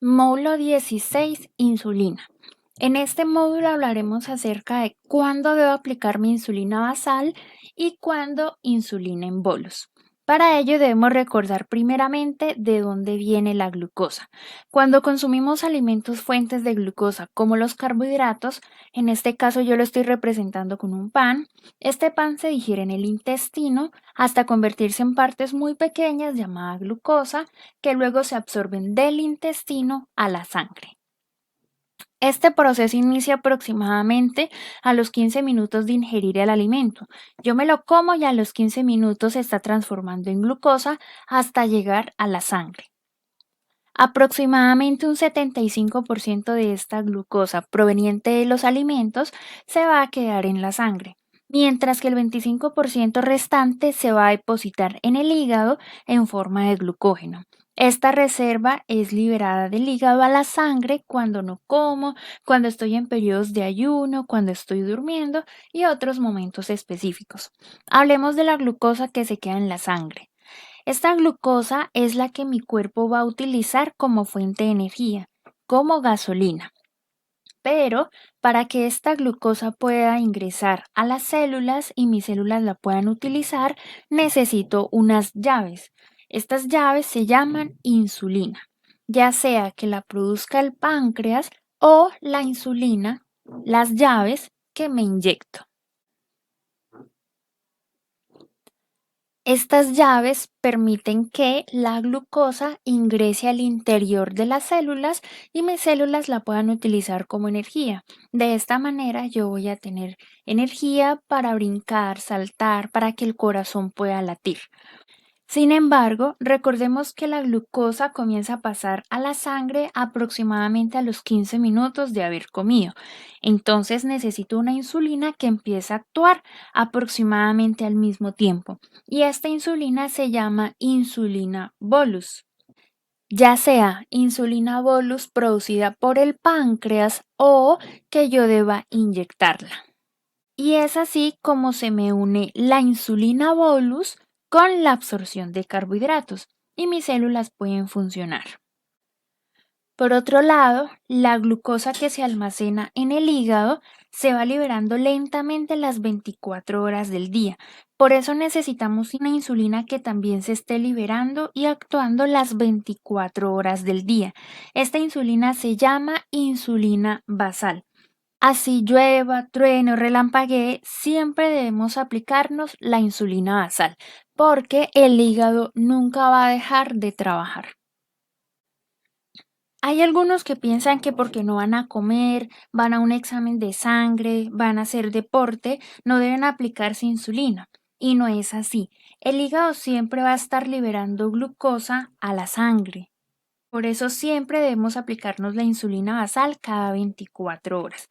Módulo 16, insulina. En este módulo hablaremos acerca de cuándo debo aplicar mi insulina basal y cuándo insulina en bolos. Para ello debemos recordar primeramente de dónde viene la glucosa. Cuando consumimos alimentos fuentes de glucosa como los carbohidratos, en este caso yo lo estoy representando con un pan, este pan se digiere en el intestino hasta convertirse en partes muy pequeñas llamadas glucosa que luego se absorben del intestino a la sangre. Este proceso inicia aproximadamente a los 15 minutos de ingerir el alimento. Yo me lo como y a los 15 minutos se está transformando en glucosa hasta llegar a la sangre. Aproximadamente un 75% de esta glucosa proveniente de los alimentos se va a quedar en la sangre, mientras que el 25% restante se va a depositar en el hígado en forma de glucógeno. Esta reserva es liberada del hígado a la sangre cuando no como, cuando estoy en periodos de ayuno, cuando estoy durmiendo y otros momentos específicos. Hablemos de la glucosa que se queda en la sangre. Esta glucosa es la que mi cuerpo va a utilizar como fuente de energía, como gasolina. Pero para que esta glucosa pueda ingresar a las células y mis células la puedan utilizar, necesito unas llaves. Estas llaves se llaman insulina, ya sea que la produzca el páncreas o la insulina, las llaves que me inyecto. Estas llaves permiten que la glucosa ingrese al interior de las células y mis células la puedan utilizar como energía. De esta manera yo voy a tener energía para brincar, saltar, para que el corazón pueda latir. Sin embargo, recordemos que la glucosa comienza a pasar a la sangre aproximadamente a los 15 minutos de haber comido. Entonces necesito una insulina que empiece a actuar aproximadamente al mismo tiempo. Y esta insulina se llama insulina bolus, ya sea insulina bolus producida por el páncreas o que yo deba inyectarla. Y es así como se me une la insulina bolus con la absorción de carbohidratos y mis células pueden funcionar. Por otro lado, la glucosa que se almacena en el hígado se va liberando lentamente las 24 horas del día. Por eso necesitamos una insulina que también se esté liberando y actuando las 24 horas del día. Esta insulina se llama insulina basal. Así llueva, truene o relampaguee, siempre debemos aplicarnos la insulina basal, porque el hígado nunca va a dejar de trabajar. Hay algunos que piensan que porque no van a comer, van a un examen de sangre, van a hacer deporte, no deben aplicarse insulina. Y no es así. El hígado siempre va a estar liberando glucosa a la sangre. Por eso siempre debemos aplicarnos la insulina basal cada 24 horas.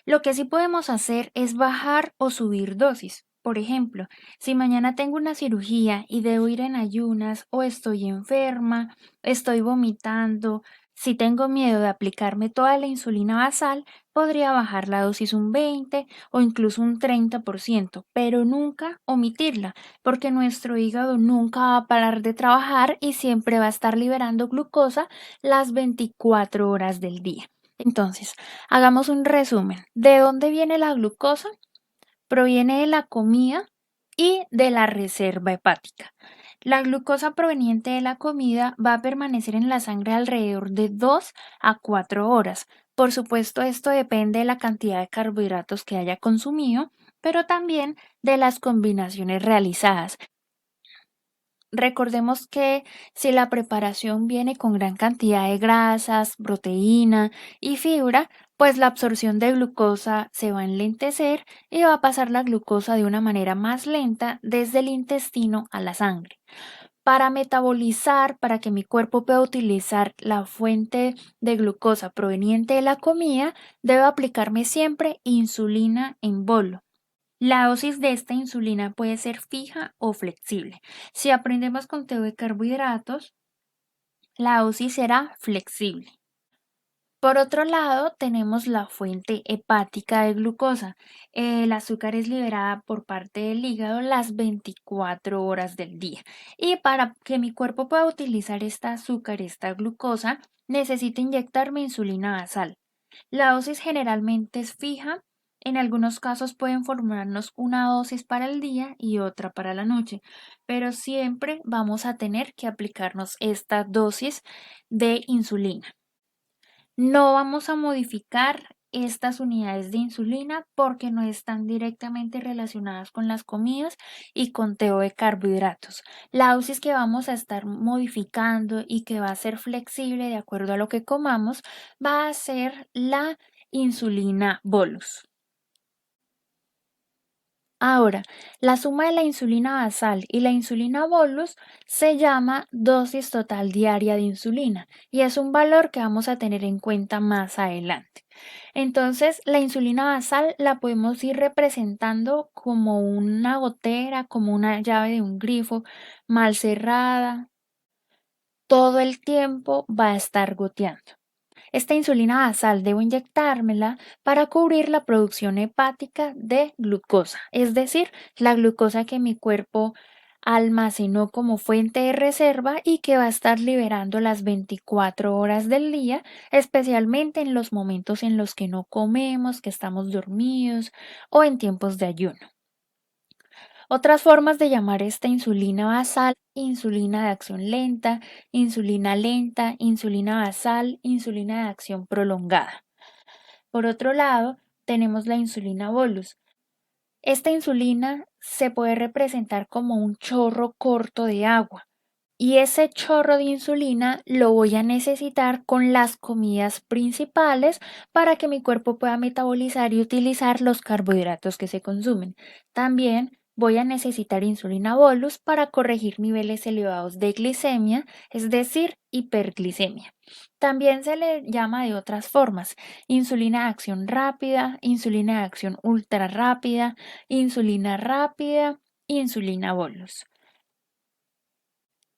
Lo que sí podemos hacer es bajar o subir dosis. Por ejemplo, si mañana tengo una cirugía y debo ir en ayunas o estoy enferma, estoy vomitando, si tengo miedo de aplicarme toda la insulina basal, podría bajar la dosis un 20 o incluso un 30%, pero nunca omitirla, porque nuestro hígado nunca va a parar de trabajar y siempre va a estar liberando glucosa las 24 horas del día. Entonces, hagamos un resumen. ¿De dónde viene la glucosa? Proviene de la comida y de la reserva hepática. La glucosa proveniente de la comida va a permanecer en la sangre alrededor de 2 a 4 horas. Por supuesto, esto depende de la cantidad de carbohidratos que haya consumido, pero también de las combinaciones realizadas. Recordemos que si la preparación viene con gran cantidad de grasas, proteína y fibra, pues la absorción de glucosa se va a enlentecer y va a pasar la glucosa de una manera más lenta desde el intestino a la sangre. Para metabolizar, para que mi cuerpo pueda utilizar la fuente de glucosa proveniente de la comida, debo aplicarme siempre insulina en bolo. La dosis de esta insulina puede ser fija o flexible. Si aprendemos conteo de carbohidratos, la dosis será flexible. Por otro lado, tenemos la fuente hepática de glucosa. El azúcar es liberada por parte del hígado las 24 horas del día. Y para que mi cuerpo pueda utilizar este azúcar, esta glucosa, necesito inyectarme insulina basal. La dosis generalmente es fija. En algunos casos pueden formarnos una dosis para el día y otra para la noche, pero siempre vamos a tener que aplicarnos esta dosis de insulina. No vamos a modificar estas unidades de insulina porque no están directamente relacionadas con las comidas y conteo de carbohidratos. La dosis que vamos a estar modificando y que va a ser flexible de acuerdo a lo que comamos va a ser la insulina bolus. Ahora, la suma de la insulina basal y la insulina bolus se llama dosis total diaria de insulina y es un valor que vamos a tener en cuenta más adelante. Entonces, la insulina basal la podemos ir representando como una gotera, como una llave de un grifo mal cerrada. Todo el tiempo va a estar goteando. Esta insulina basal debo inyectármela para cubrir la producción hepática de glucosa, es decir, la glucosa que mi cuerpo almacenó como fuente de reserva y que va a estar liberando las 24 horas del día, especialmente en los momentos en los que no comemos, que estamos dormidos o en tiempos de ayuno. Otras formas de llamar esta insulina basal, insulina de acción lenta, insulina basal, insulina de acción prolongada. Por otro lado, tenemos la insulina bolus. Esta insulina se puede representar como un chorro corto de agua y ese chorro de insulina lo voy a necesitar con las comidas principales para que mi cuerpo pueda metabolizar y utilizar los carbohidratos que se consumen. También voy a necesitar insulina bolus para corregir niveles elevados de glicemia, es decir, hiperglicemia. También se le llama de otras formas: insulina de acción rápida, insulina de acción ultra rápida, insulina bolus.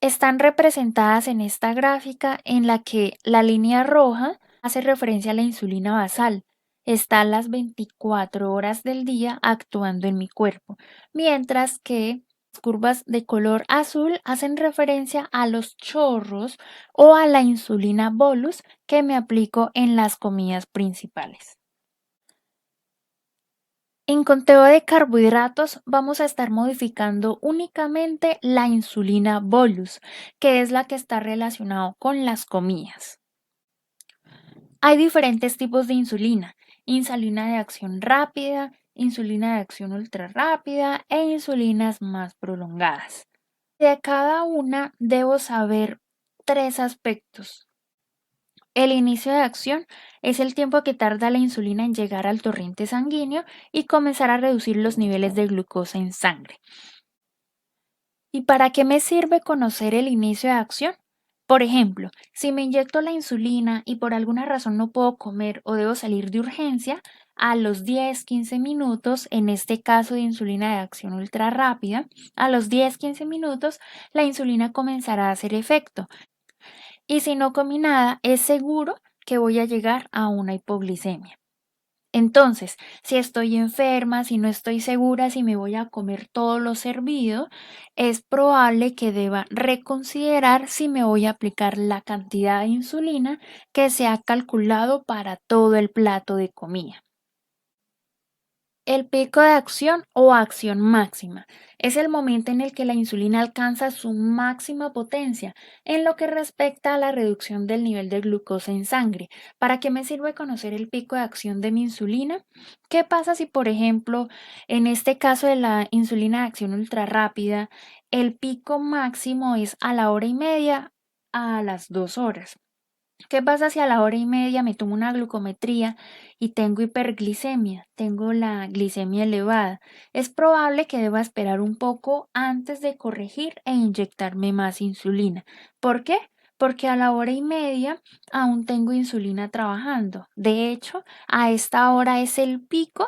Están representadas en esta gráfica en la que la línea roja hace referencia a la insulina basal. Está las 24 horas del día actuando en mi cuerpo, mientras que las curvas de color azul hacen referencia a los chorros o a la insulina bolus que me aplico en las comidas principales. En conteo de carbohidratos vamos a estar modificando únicamente la insulina bolus, que es la que está relacionada con las comidas. Hay diferentes tipos de insulina de acción rápida, insulina de acción ultra rápida e insulinas más prolongadas. De cada una debo saber tres aspectos. El inicio de acción es el tiempo que tarda la insulina en llegar al torrente sanguíneo y comenzar a reducir los niveles de glucosa en sangre. ¿Y para qué me sirve conocer el inicio de acción? Por ejemplo, si me inyecto la insulina y por alguna razón no puedo comer o debo salir de urgencia, a los 10-15 minutos, en este caso de insulina de acción ultra rápida, a los 10-15 minutos la insulina comenzará a hacer efecto. Y si no comí nada, es seguro que voy a llegar a una hipoglicemia. Entonces, si estoy enferma, si no estoy segura si me voy a comer todo lo servido, es probable que deba reconsiderar si me voy a aplicar la cantidad de insulina que se ha calculado para todo el plato de comida. El pico de acción o acción máxima es el momento en el que la insulina alcanza su máxima potencia en lo que respecta a la reducción del nivel de glucosa en sangre. ¿Para qué me sirve conocer el pico de acción de mi insulina? ¿Qué pasa si, por ejemplo, en este caso de la insulina de acción ultra rápida, el pico máximo es a la hora y media a las 2 horas? ¿Qué pasa si a la hora y media me tomo una glucometría y tengo hiperglicemia, tengo la glicemia elevada? Es probable que deba esperar un poco antes de corregir e inyectarme más insulina. ¿Por qué? Porque a la hora y media aún tengo insulina trabajando. De hecho, a esta hora es el pico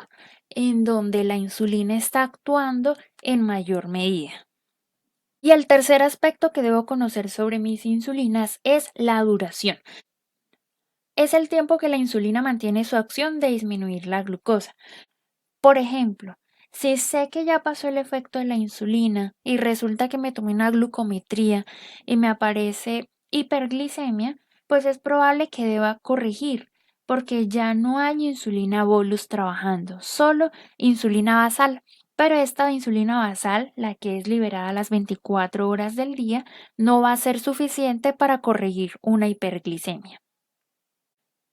en donde la insulina está actuando en mayor medida. Y el tercer aspecto que debo conocer sobre mis insulinas es la duración. es el tiempo que la insulina mantiene su acción de disminuir la glucosa. Por ejemplo, si sé que ya pasó el efecto de la insulina y resulta que me tomé una glucometría y me aparece hiperglicemia, pues es probable que deba corregir, porque ya no hay insulina bolus trabajando, solo insulina basal. Pero esta insulina basal, la que es liberada a las 24 horas del día, no va a ser suficiente para corregir una hiperglicemia.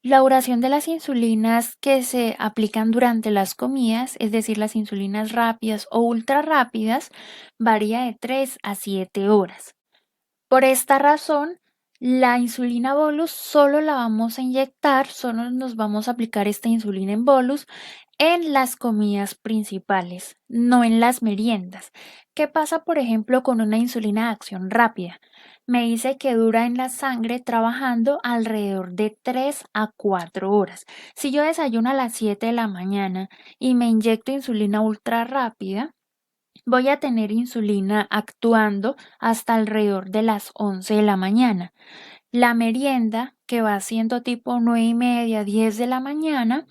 La duración de las insulinas que se aplican durante las comidas, es decir, las insulinas rápidas o ultra rápidas, varía de 3 a 7 horas. Por esta razón, la insulina bolus solo la vamos a inyectar, solo nos vamos a aplicar esta insulina en bolus en las comidas principales, no en las meriendas. ¿Qué pasa, por ejemplo, con una insulina de acción rápida? Me dice que dura en la sangre trabajando alrededor de 3 a 4 horas. Si yo desayuno a las 7 de la mañana y me inyecto insulina ultra rápida, voy a tener insulina actuando hasta alrededor de las 11 de la mañana. La merienda, que va siendo tipo 9:30, 10 de la mañana,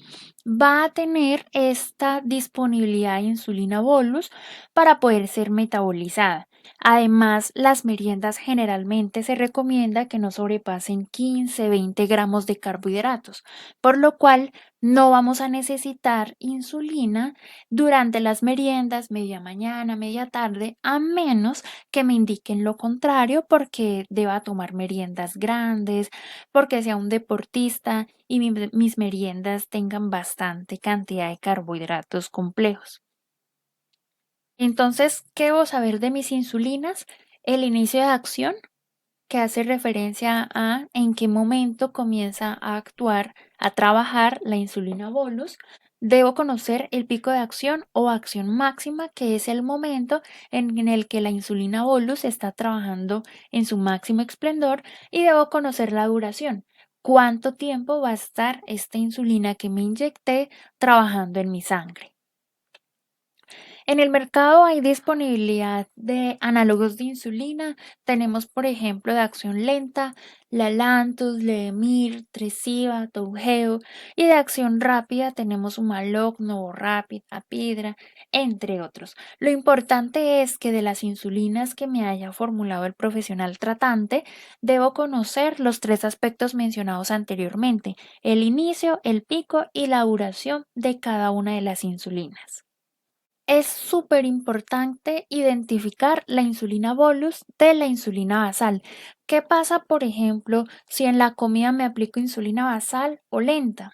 va a tener esta disponibilidad de insulina bolus para poder ser metabolizada. Además, las meriendas generalmente se recomienda que no sobrepasen 15, 20 gramos de carbohidratos, por lo cual no vamos a necesitar insulina durante las meriendas, media mañana, media tarde, a menos que me indiquen lo contrario, porque deba tomar meriendas grandes, porque sea un deportista y mis meriendas tengan bastante cantidad de carbohidratos complejos. Entonces, ¿qué debo saber de mis insulinas? El inicio de acción, que hace referencia a en qué momento comienza a actuar, a trabajar la insulina bolus. Debo conocer el pico de acción o acción máxima, que es el momento en el que la insulina bolus está trabajando en su máximo esplendor, y debo conocer la duración. ¿Cuánto tiempo va a estar esta insulina que me inyecté trabajando en mi sangre? En el mercado hay disponibilidad de análogos de insulina. Tenemos, por ejemplo, de acción lenta, la Lantus, Levemir, Tresiba, Toujeo, y de acción rápida tenemos Humalog, Novorapid, Apidra, entre otros. Lo importante es que de las insulinas que me haya formulado el profesional tratante, debo conocer los tres aspectos mencionados anteriormente: el inicio, el pico y la duración de cada una de las insulinas. Es súper importante identificar la insulina bolus de la insulina basal. ¿Qué pasa, por ejemplo, si en la comida me aplico insulina basal o lenta?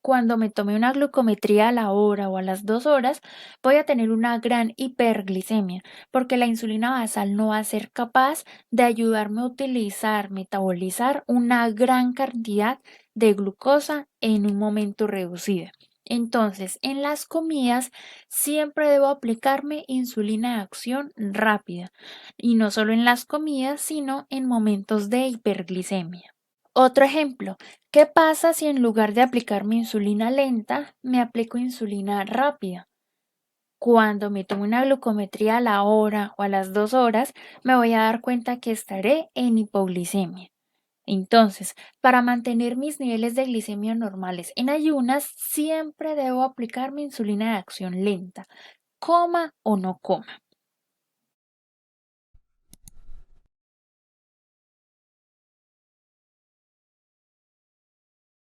Cuando me tome una glucometría a la hora o a las 2 horas, voy a tener una gran hiperglicemia, porque la insulina basal no va a ser capaz de ayudarme a utilizar, metabolizar una gran cantidad de glucosa en un momento reducido. Entonces, en las comidas siempre debo aplicarme insulina de acción rápida, y no solo en las comidas, sino en momentos de hiperglicemia. Otro ejemplo, ¿qué pasa si en lugar de aplicarme insulina lenta, me aplico insulina rápida? Cuando me tomo una glucometría a la hora o a las 2 horas, me voy a dar cuenta que estaré en hipoglicemia. Entonces, para mantener mis niveles de glicemia normales en ayunas, siempre debo aplicarme insulina de acción lenta, coma o no coma.